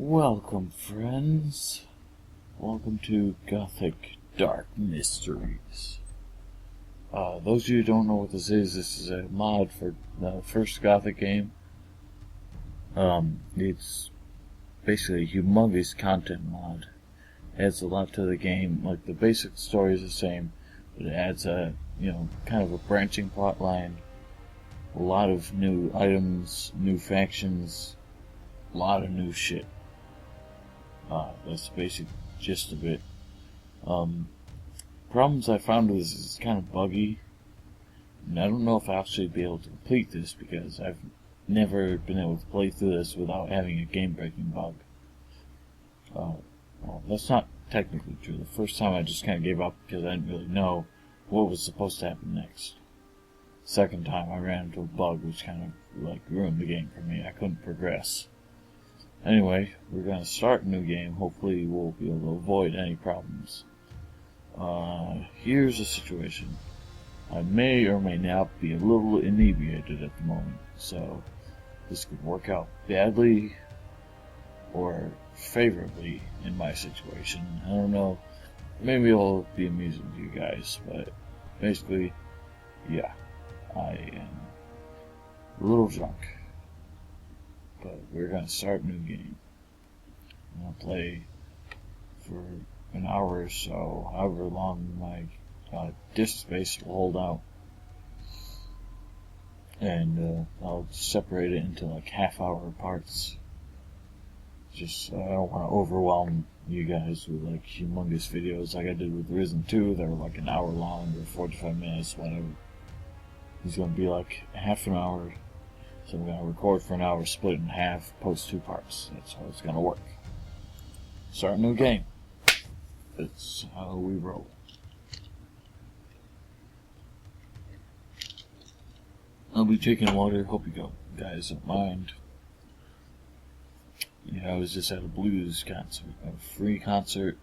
Welcome, friends. Welcome to Gothic Dark Mysteries. Those of you who don't know what this is a mod for the first Gothic game. It's basically a humongous content mod. Adds a lot to the game. Like, the basic story is the same, but it adds a, kind of a branching plot line. A lot of new items, new factions, a lot of new shit. That's the basic gist of it. Problems I found with this is it's kind of buggy. And I don't know if I'll actually be able to complete this because I've never been able to play through this without having a game-breaking bug. Well, that's not technically true. The first time I just kind of gave up because I didn't really know what was supposed to happen next. Second time I ran into a bug which kind of ruined the game for me. I couldn't progress. Anyway, we're going to start a new game. Hopefully we'll be able to avoid any problems. Here's the situation. I may or may not be a little inebriated at the moment, so this could work out badly or favorably in my situation. I don't know. Maybe it'll be amusing to you guys, but basically, yeah, I am a little drunk. But we're going to start a new game. I'm going to play for an hour or so, however long my disk space will hold out. And I'll separate it into half-hour parts. Just, I don't want to overwhelm you guys with humongous videos like I did with Risen 2. They were an hour long or 45 minutes, whatever. It's going to be half an hour. So I'm going to record for an hour, split in half, post 2 parts. That's how it's going to work. Start a new game. That's how we roll. I'll be taking water. Hope you guys don't mind. Yeah, I was just at a blues concert, a free concert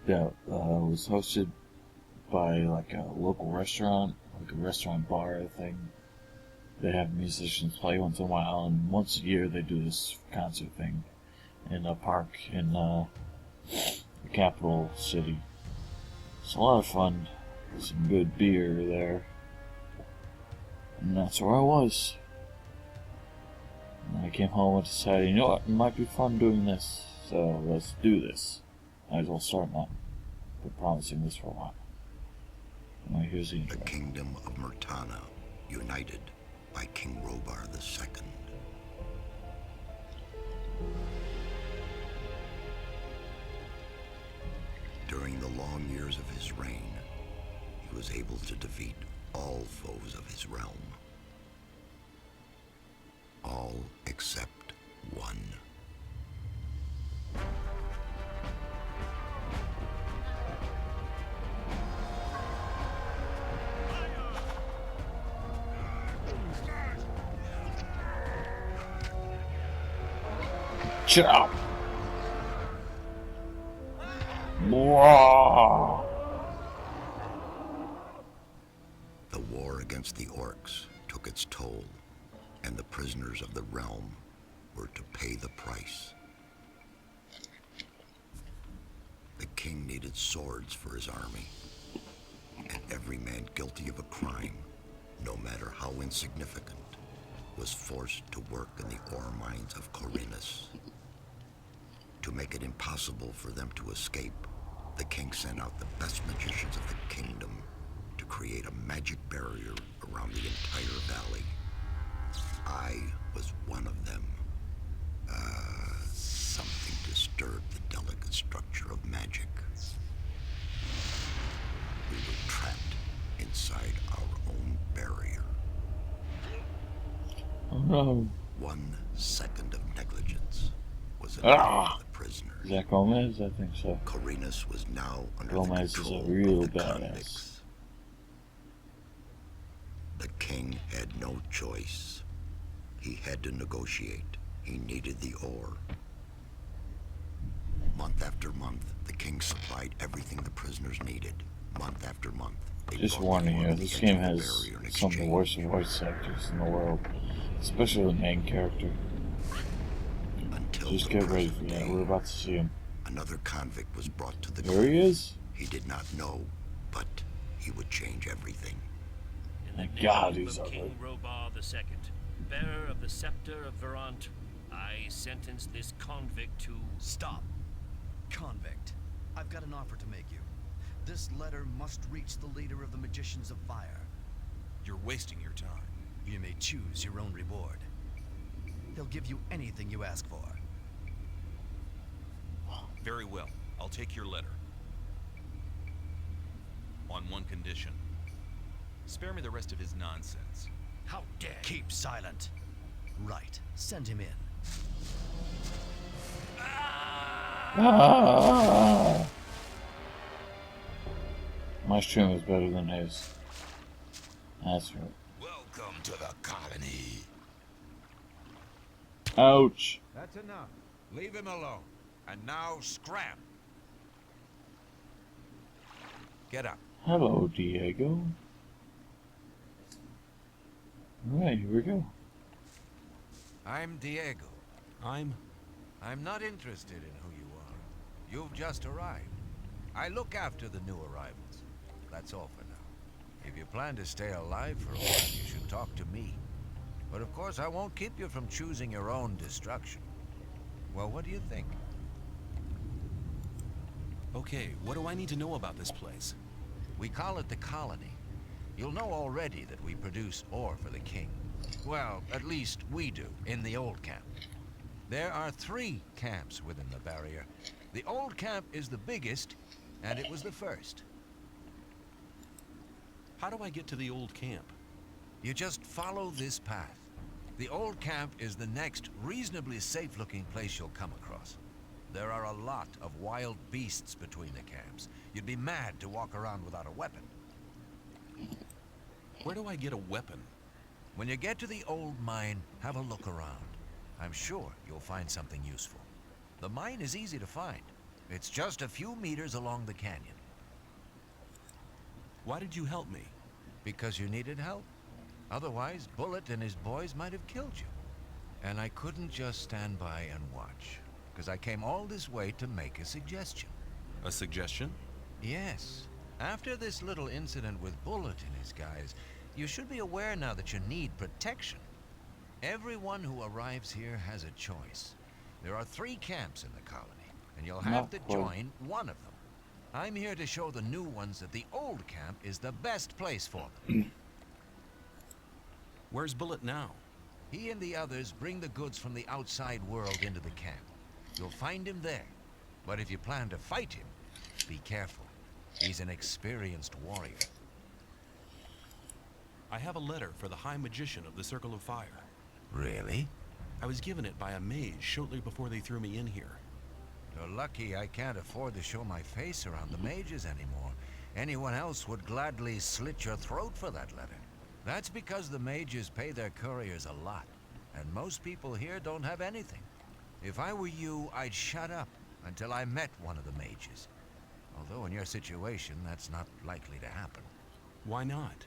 that was hosted by a local restaurant, a restaurant bar thing. They have musicians play once in a while, and once a year they do this concert thing in a park in the capital city. It's a lot of fun. Some good beer there. And that's where I was. And I came home and decided, you know what, it might be fun doing this, so let's do this. Might as well start now. Been promising this for a while. Now here's the intro. The kingdom of Murtana, united by King Robar II. During the long years of his reign, he was able to defeat all foes of his realm. All except one. Chop! Whoa. The war against the orcs took its toll, and the prisoners of the realm were to pay the price. The king needed swords for his army, and every man guilty of a crime, no matter how insignificant, was forced to work in the ore mines of Corinus. To make it impossible for them to escape, the king sent out the best magicians of the kingdom to create a magic barrier around the entire valley. I was one of them. Something disturbed the delicate structure of magic. We were trapped inside our own barrier. Oh no. 1 second of negligence was enough for the prisoners. Is that Gomez? I think so. Corinus was now under Gomez the control is a real of the badass. convicts. The king had no choice. He had to negotiate. He needed the ore. Month after month, the king supplied everything the prisoners needed. Month after month. Just warning you, this game has some of the worst voice actors in the world, especially the main character. Until Just get ready for that. We're about to see him. Another convict was brought to the There he is. He did not know, but he would change everything. Thank God he's of ugly. King Robar II, bearer of the scepter of Verant, I sentence this convict to... Stop. Convict. I've got an offer to make you. This letter must reach the leader of the Magicians of Fire. You're wasting your time. You may choose your own reward. He'll give you anything you ask for. Very well. I'll take your letter. On one condition. Spare me the rest of his nonsense. How dare you? Keep silent. Right. Send him in. Ah! My stream is better than his. That's right. Welcome to the colony. Ouch. That's enough. Leave him alone. And now scram. Get up. Hello, Diego. Alright, here we go. I'm Diego. I'm not interested in who you are. You've just arrived. I look after the new arrivals. That's all for now. If you plan to stay alive for a while, you should talk to me. But of course, I won't keep you from choosing your own destruction. Well, what do you think? okay. What do I need to know about this place? We call it the colony. You'll know already that we produce ore for the king. Well, at least we do, in the old camp. There are 3 camps within the barrier. The old camp is the biggest, and it was the first. How do I get to the old camp? You just follow this path. The old camp is the next reasonably safe-looking place you'll come across. There are a lot of wild beasts between the camps. You'd be mad to walk around without a weapon. Where do I get a weapon? When you get to the old mine, have a look around. I'm sure you'll find something useful. The mine is easy to find. It's just a few meters along the canyon. Why did you help me? Because you needed help. Otherwise, Bullet and his boys might have killed you. And I couldn't just stand by and watch, because I came all this way to make a suggestion. A suggestion? Yes. After this little incident with Bullet and his guys, you should be aware now that you need protection. Everyone who arrives here has a choice. There are 3 camps in the colony, and you'll have to join one of them. I'm here to show the new ones that the old camp is the best place for them. Where's Bullet now? He and the others bring the goods from the outside world into the camp. You'll find him there. But if you plan to fight him, be careful. He's an experienced warrior. I have a letter for the High Magician of the Circle of Fire. Really? I was given it by a mage shortly before they threw me in here. You're lucky I can't afford to show my face around the mages anymore. Anyone else would gladly slit your throat for that letter. That's because the mages pay their couriers a lot, and most people here don't have anything. If I were you, I'd shut up until I met one of the mages. Although in your situation, that's not likely to happen. Why not?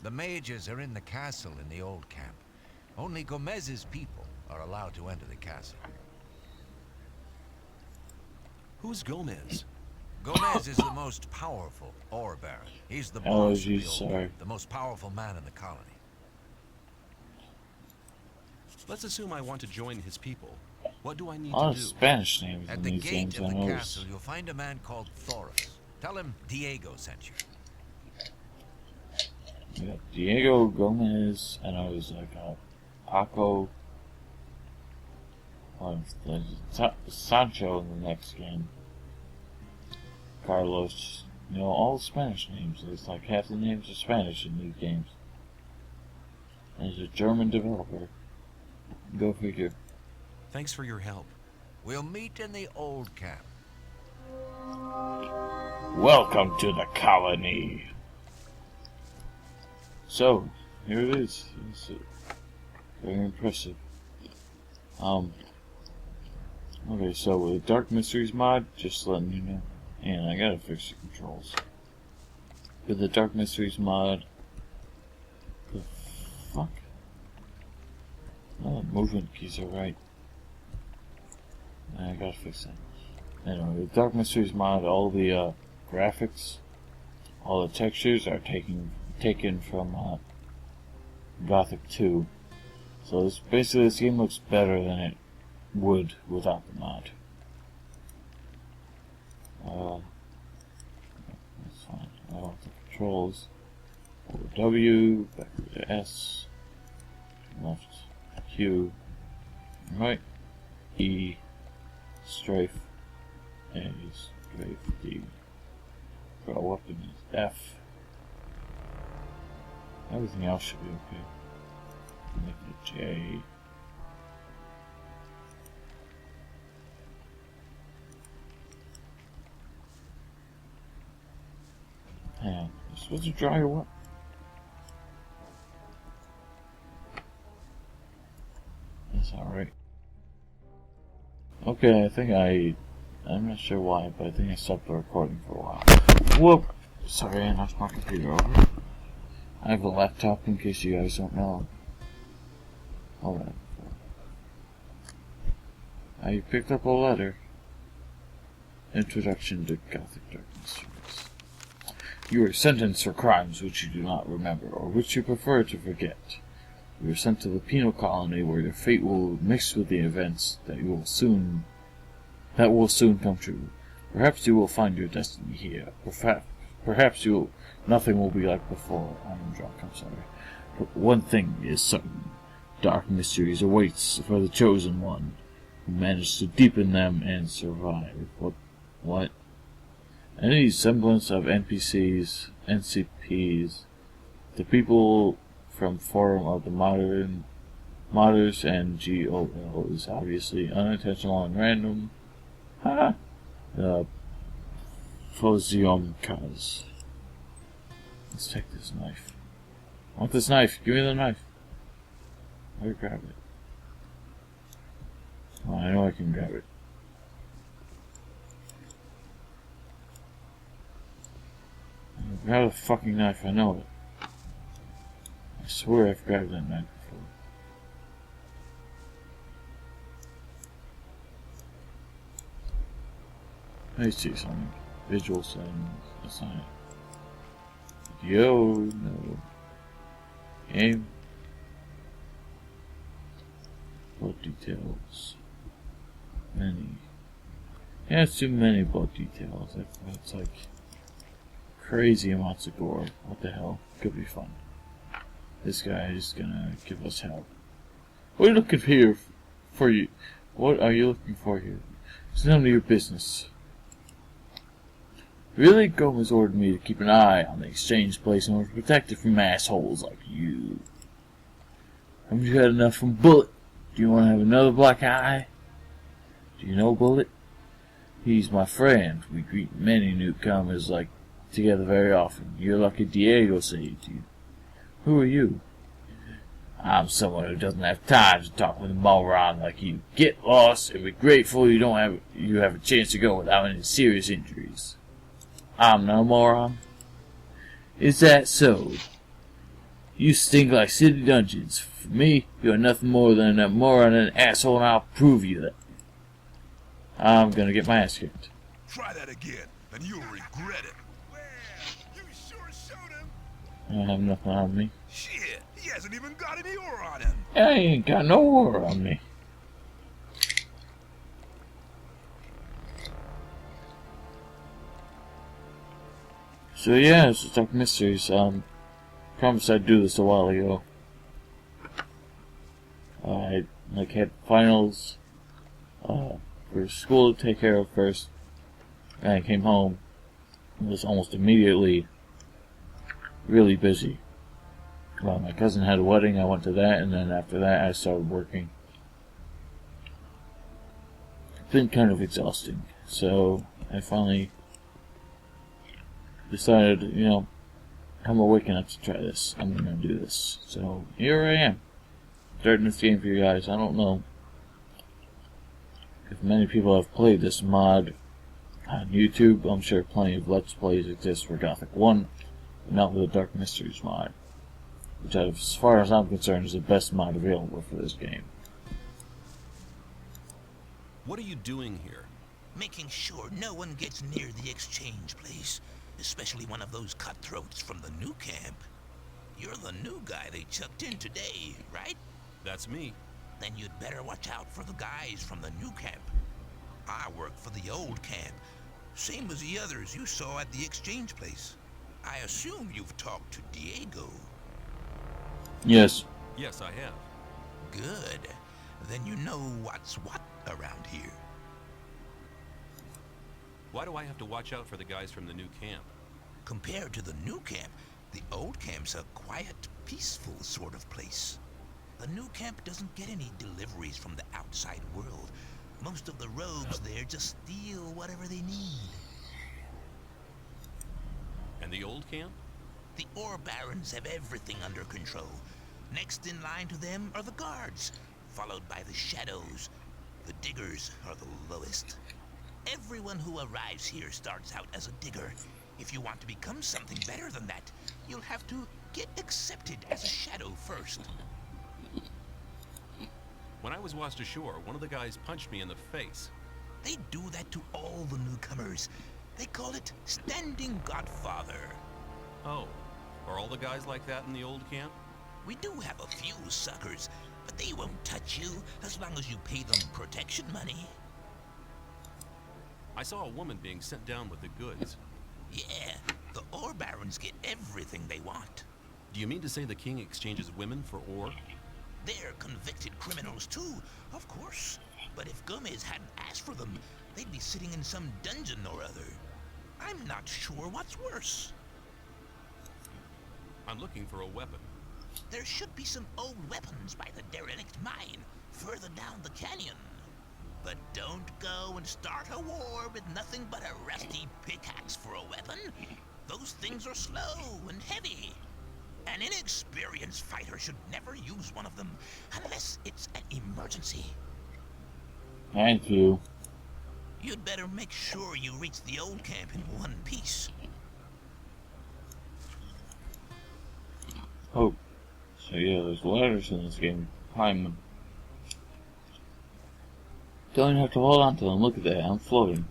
The mages are in the castle in the old camp. Only Gomez's people are allowed to enter the castle. Who's Gomez? Gomez is the most powerful ore baron. He's the boss of the old camp, the most powerful man in the colony. Let's assume I want to join his people. What do I need A lot to of do? Spanish names At in the these gate games, of I the noticed. castle, you'll find a man called Thoros. Tell him Diego sent you. We got Diego Gomez, and I was like Paco, Sancho in the next game. Carlos, you know, all Spanish names. It's like half the names are Spanish in these games. And he's a German developer. Go figure. Thanks for your help. We'll meet in the old camp. Welcome to the colony. So, here it is. It's very impressive. Okay, so with Dark Mysteries mod, just letting you know. And I gotta fix the controls. With the Dark Mysteries mod, the fuck? No, the movement keys are right. I gotta fix that. Anyway, the Dark Mysteries mod, all the graphics, all the textures are taken from Gothic 2. So this game looks better than it would without the mod. That's fine. I want the controls. Over W, back to S, left Q, right, E, strafe, A, strafe, D. Draw weapon is F. Everything else should be okay. Make it J. And you're supposed to draw your weapon. That's alright. Okay, I'm not sure why, but I think I stopped the recording for a while. Whoop! Sorry, I knocked my computer over. I have a laptop in case you guys don't know. Hold on. I picked up a letter. Introduction to Gothic Dark Mysteries. You are sentenced for crimes which you do not remember, or which you prefer to forget. You are sent to the penal colony where your fate will mix with the events that will soon come true. Perhaps you will find your destiny here. Perhaps nothing will be like before. I am drunk, I'm sorry. But one thing is certain. Dark mysteries awaits for the chosen one, who managed to deepen them and survive. What? Any semblance of NPCs, NCPs, the people from Forum of the Modders and GOL is obviously unintentional and random. Ha! The Foziomkaz. Let's take this knife. I want this knife. Give me the knife. Let me grab it. Oh, I know I can grab it. Grab the fucking knife, I know it. I swear I've grabbed that knife before. I see something. Visual settings. That's not it. Yo, no. Game. Blood details. Many. Yeah, it's too many blood details. That's like crazy amounts of gore. What the hell? Could be fun. This guy is gonna give us help. What are you looking here for? You? What are you looking for here? It's none of your business. Really? Gomez ordered me to keep an eye on the exchange place in order to protect it from assholes like you. Haven't you had enough from Bullet? Do you want to have another black eye? Do you know Bullet? He's my friend. We greet many newcomers like together very often. You're lucky Diego saved you. Who are you? I'm someone who doesn't have time to talk with a moron like you. Get lost and be grateful you have a chance to go without any serious injuries. I'm no moron. Is that so? You stink like city dungeons. For me, you're nothing more than a moron and an asshole, and I'll prove you that. I'm gonna get my ass kicked. Try that again, and you'll regret it. Well, you sure showed him. I don't have nothing on me. Shit, he hasn't even got any ore on him. I ain't got no ore on me. So yeah, it's Dark Mysteries. Promised I'd do this a while ago. I had finals for school to take care of first, and I came home and was almost immediately really busy. Well, my cousin had a wedding, I went to that, and then after that I started working. It's been kind of exhausting, so I finally decided, I'm awake enough to try this. I'm gonna do this. So here I am, starting this game for you guys. I don't know if many people have played this mod on YouTube. I'm sure plenty of Let's Plays exist for Gothic 1, but not with the Dark Mysteries mod, which, as far as I'm concerned, is the best mod available for this game. What are you doing here? Making sure no one gets near the exchange place, especially one of those cutthroats from the new camp. You're the new guy they chucked in today, right? That's me. Then you'd better watch out for the guys from the new camp. I work for the old camp, same as the others you saw at the exchange place. I assume you've talked to Diego. Yes. Yes, I have. Good. Then you know what's what around here. Why do I have to watch out for the guys from the new camp? Compared to the new camp, the old camp's a quiet, peaceful sort of place. The new camp doesn't get any deliveries from the outside world. Most of the rogues there just steal whatever they need. And the old camp? The ore barons have everything under control. Next in line to them are the guards, followed by the shadows. The diggers are the lowest. Everyone who arrives here starts out as a digger. If you want to become something better than that, you'll have to get accepted as a shadow first. When I was washed ashore, one of the guys punched me in the face. They do that to all the newcomers. They call it Standing Godfather. Oh, are all the guys like that in the old camp? We do have a few suckers, but they won't touch you as long as you pay them protection money. I saw a woman being sent down with the goods. Yeah, the ore barons get everything they want. Do you mean to say the king exchanges women for ore? They're convicted criminals too, of course. But if Gomez hadn't asked for them, they'd be sitting in some dungeon or other. I'm not sure what's worse. I'm looking for a weapon. There should be some old weapons by the derelict mine, further down the canyon. But don't go and start a war with nothing but a rusty pickaxe for a weapon. Those things are slow and heavy. An inexperienced fighter should never use one of them unless it's an emergency. Thank you. You'd better make sure you reach the old camp in one piece. Oh. So yeah, there's ladders in this game. Climb them. Don't even have to hold on to them. Look at that. I'm floating.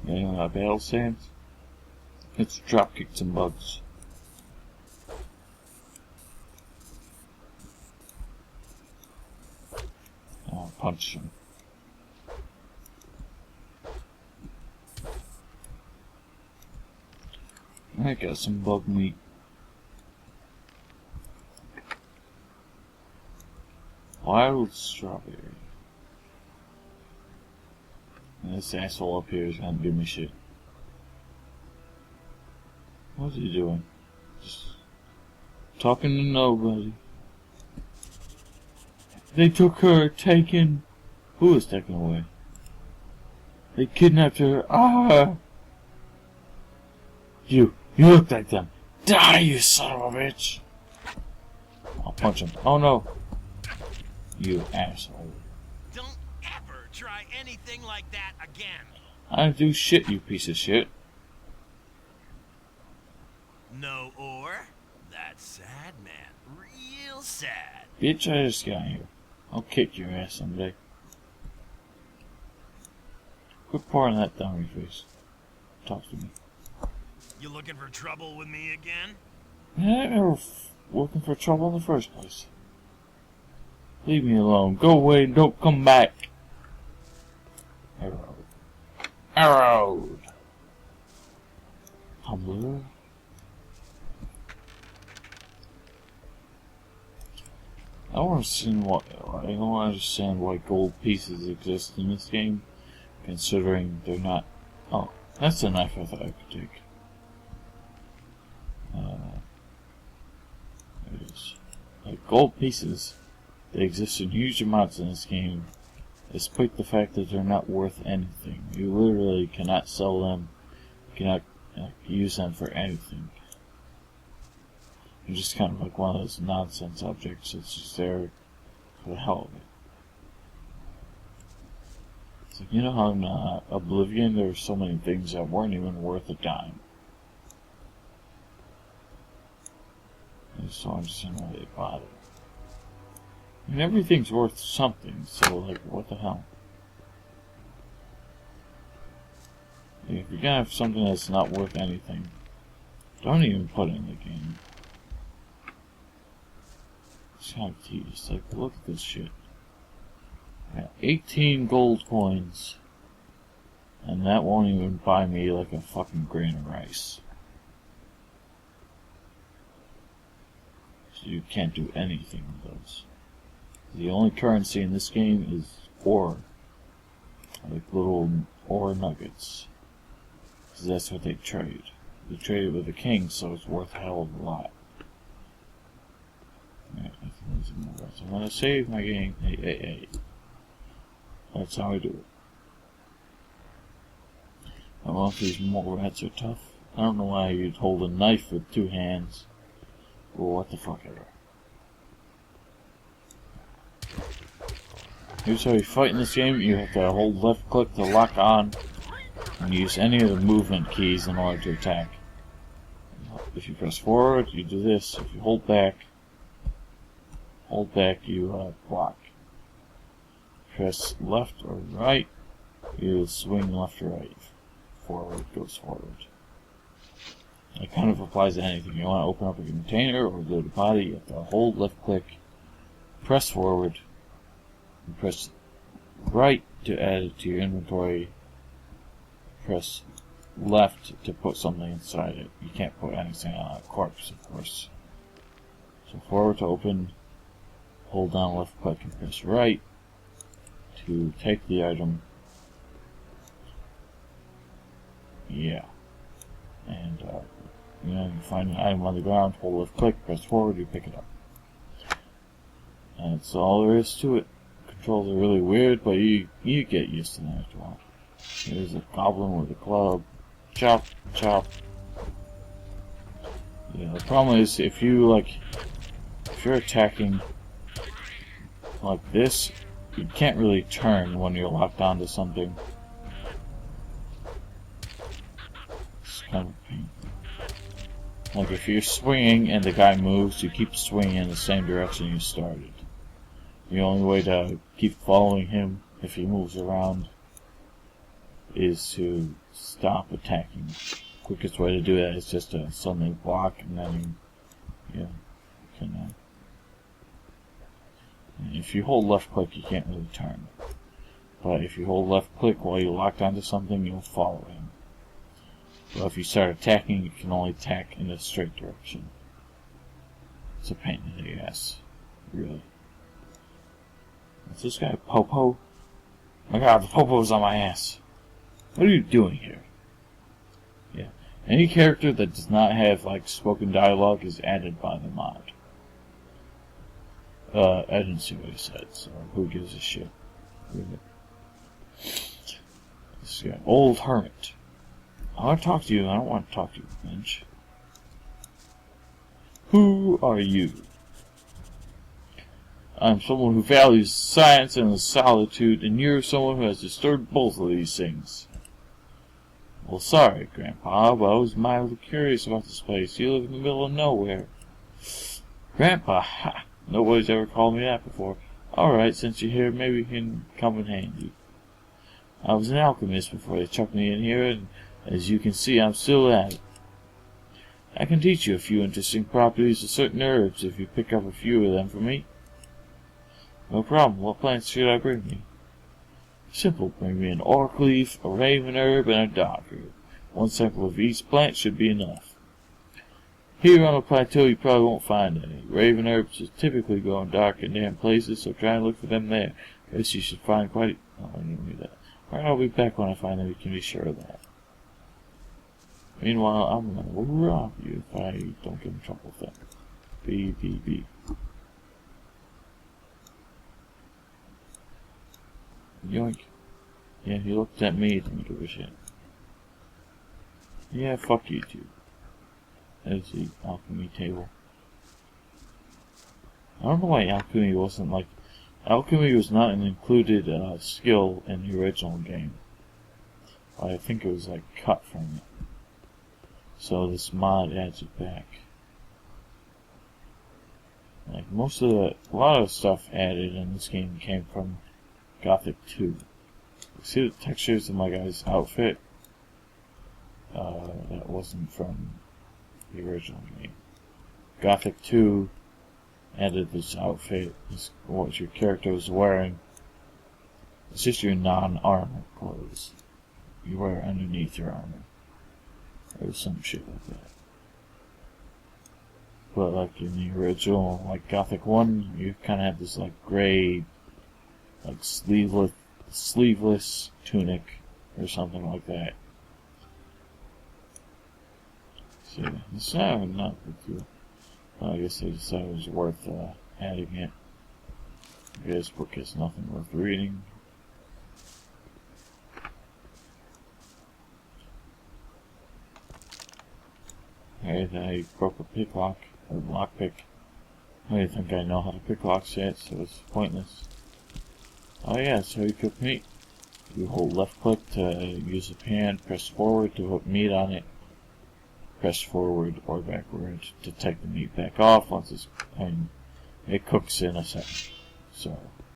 Anyone got battle stands? Let's drop kick some bugs. Oh, punch them. I got some bug meat. Wild strawberry. And this asshole up here is gonna give me shit. What's he doing? Just talking to nobody. They took her, taken. Who was taken away? They kidnapped her. Ah! You look like them. Die, you son of a bitch! I'll punch him. Oh no. You asshole. Don't ever try anything like that again. I didn't do shit, you piece of shit. No ore? That's sad, man. Real sad. Bitch, I just got here. I'll kick your ass someday. Quit pouring that down your face. Talk to me. You looking for trouble with me again? I never looking for trouble in the first place. Leave me alone. Go away and don't come back. Arrow. Arrow. Tumbler. I don't understand why gold pieces exist in this game, considering they're not. Oh, that's a knife I thought I could take. There it is. Like gold pieces, they exist in huge amounts in this game, despite the fact that they're not worth anything. You literally cannot sell them, cannot use them for anything. They're just kind of like one of those nonsense objects that's just there for the hell of it. It's like, you know how in Oblivion there were so many things that weren't even worth a dime. I just don't understand why they bother. I mean, everything's worth something, so, like, what the hell? If you're gonna have something that's not worth anything, don't even put it in the game. It's kind of tedious. Like, look at this shit. I got 18 gold coins, and that won't even buy me like a fucking grain of rice. So you can't do anything with those. The only currency in this game is ore. Like little ore nuggets. Because that's what they trade. They trade it with the king, so it's worth a hell of a lot. Alright, I'm gonna save my game. Hey. That's how I do it. I don't know if these mole rats are tough. I don't know why you'd hold a knife with 2 hands. Or what the fuck ever. Here's how you fight in this game. You have to hold left click to lock on and use any of the movement keys in order to attack. If you press forward, you do this. If you hold back, you block. Press left or right, you swing left or right. Forward goes forward. It kind of applies to anything. You want to open up a container or load a body, you have to hold left click, press forward, and press right to add it to your inventory. Press left to put something inside it. You can't put anything on a corpse, of course. So forward to open, hold down left click and press right to take the item. Yeah. And, you find an item on the ground, hold left click, press forward, you pick it up. And that's all there is to it. Controls are really weird, but you get used to them after a while. Here's a goblin with a club. Chop, chop. Yeah, the problem is if you're attacking like this, you can't really turn when you're locked onto something. It's kind of a pain. Like if you're swinging and the guy moves, you keep swinging in the same direction you started. The only way to keep following him if he moves around is to stop attacking. The quickest way to do that is just to suddenly block and then you can. If you hold left click, you can't really turn. But if you hold left click while you're locked onto something, you'll follow him. But if you start attacking, you can only attack in a straight direction. It's a pain in the ass, really. Is this guy Popo? My god, the Popo's on my ass. What are you doing here? Yeah. Any character that does not have, like, spoken dialogue is added by the mod. I didn't see what he said, so who gives a shit? Really. This guy, Old Hermit. I want to talk to you, I don't want to talk to you, Finch. Who are you? I'm someone who values science and solitude, and you're someone who has disturbed both of these things. Well, sorry, Grandpa, but I was mildly curious about this place. You live in the middle of nowhere. Grandpa, ha! Nobody's ever called me that before. Alright, since you're here, maybe you can come in handy. I was an alchemist before they chucked me in here, and as you can see, I'm still at it. I can teach you a few interesting properties of certain herbs if you pick up a few of them for me. No problem. What plants should I bring you? Simple. Bring me an orc leaf, a raven herb, and a dog herb. One sample of each plant should be enough. Here on the plateau you probably won't find any. Raven herbs typically grow in dark and damp places, so try and look for them there. Guess you should find quite... Oh, I didn't do that. Alright, I'll be back when I find them. You can be sure of that. Meanwhile, I'm gonna rob you if I don't get in trouble with that. B. Yoink. Yeah, he looked at me, didn't give a shit. Yeah, fuck you too. There's the alchemy table. I don't know why alchemy wasn't like... Alchemy was not an included skill in the original game. I think it was like cut from it. So this mod adds it back. a lot of stuff added in this game came from Gothic 2. See the textures of my guy's outfit? That wasn't from the original game. Gothic 2 added this outfit, what your character was wearing. It's just your non-armor clothes you wear underneath your armor. Or some shit like that. But like in the original, like Gothic 1, you kind of have this like gray, like sleeveless tunic or something like that. So it's not big deal. I guess they decided it was worth adding it. I guess book is nothing worth reading. Alright, I broke a picklock, or lockpick. I don't think I know how to pick locks yet, so it's pointless. Oh yeah, so you cook meat. You hold left click to use a pan, press forward to put meat on it, press forward or backward to take the meat back off once it's, and it cooks in a second. So,